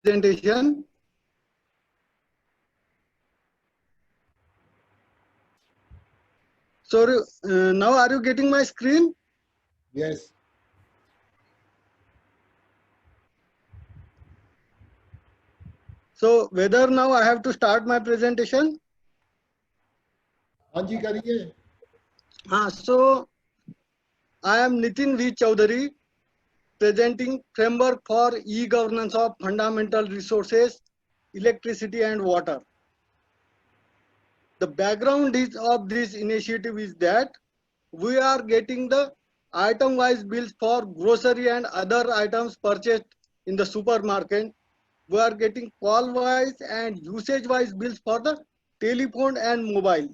presentation. Sorry, now are you getting my screen? Yes. So whether now I have to start my presentation? हाँ जी करिए. So I am Nitin V. Chaudhary, presenting framework for e-governance of fundamental resources, electricity and water. The background of this initiative is that we are getting the item-wise bills for grocery and other items purchased in the supermarket. We are getting call-wise and usage-wise bills for the telephone and mobile.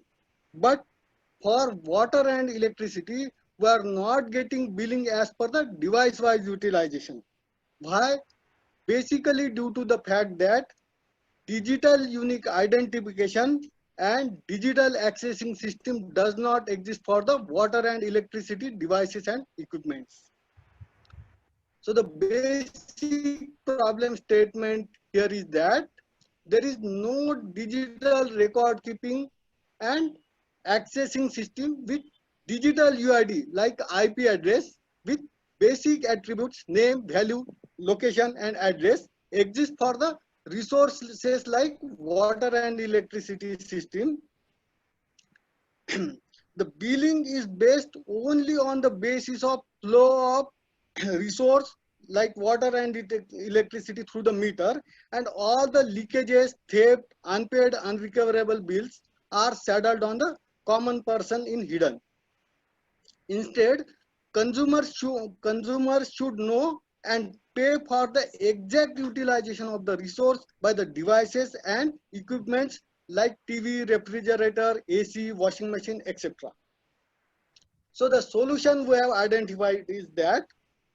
But for water and electricity, we are not getting billing as per the device-wise utilization. Why? Basically due to the fact that digital unique identification and digital accessing system does not exist for the water and electricity devices and equipments. So the basic problem statement here is that there is no digital record keeping and accessing system with digital UID like IP address with basic attributes name, value, location and address exist for the resources like water and electricity system. The billing is based only on the basis of flow of resource like water and electricity through the meter, and all the leakages, theft, unpaid, unrecoverable bills are saddled on the common person in hidden. Instead, consumers should know and pay for the exact utilization of the resource by the devices and equipments like TV, refrigerator, AC, washing machine, etc. So the solution we have identified is that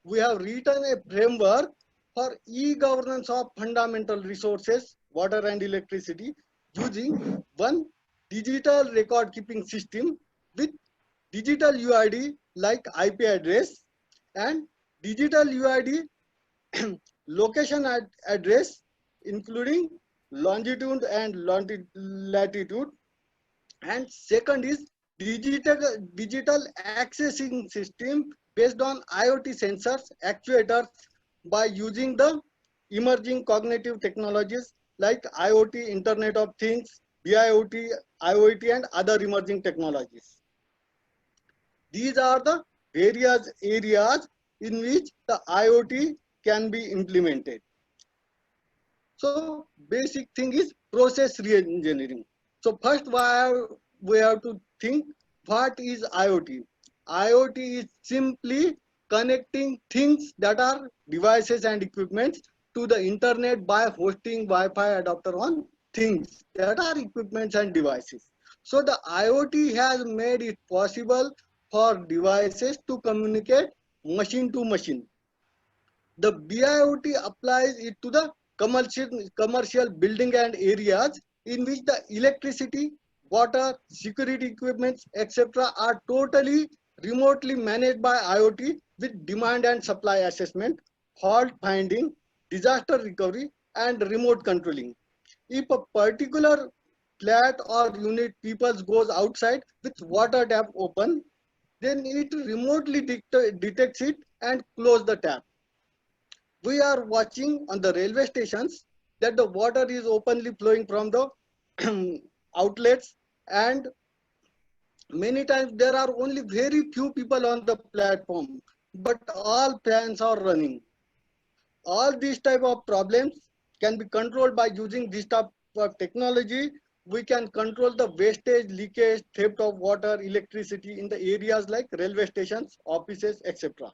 we have written a framework for e-governance of fundamental resources, water and electricity, using one digital record keeping system with digital UID like IP address and digital UID location address including longitude and latitude, and second is digital accessing system based on IoT sensors actuators by using the emerging cognitive technologies like IoT, Internet of Things, BIoT, IoT and other emerging technologies. These are the various areas in which the IoT can be implemented. So basic thing is process re-engineering. So first we have to think what is IoT. IoT is simply connecting things that are devices and equipments to the internet by hosting Wi-Fi adapter on things that are equipments and devices. So the IoT has made it possible for devices to communicate machine to machine. The BIoT applies it to the commercial building and areas in which the electricity, water, security equipments, etc. are totally remotely managed by IoT with demand and supply assessment, fault finding, disaster recovery, and remote controlling. If a particular flat or unit people goes outside with water tap open, then it remotely detects it and close the tap. We are watching on the railway stations that the water is openly flowing from the outlets, and many times there are only very few people on the platform, but all fans are running. All these type of problems can be controlled by using this type of technology. We can control the wastage, leakage, theft of water, electricity in the areas like railway stations, offices, etc.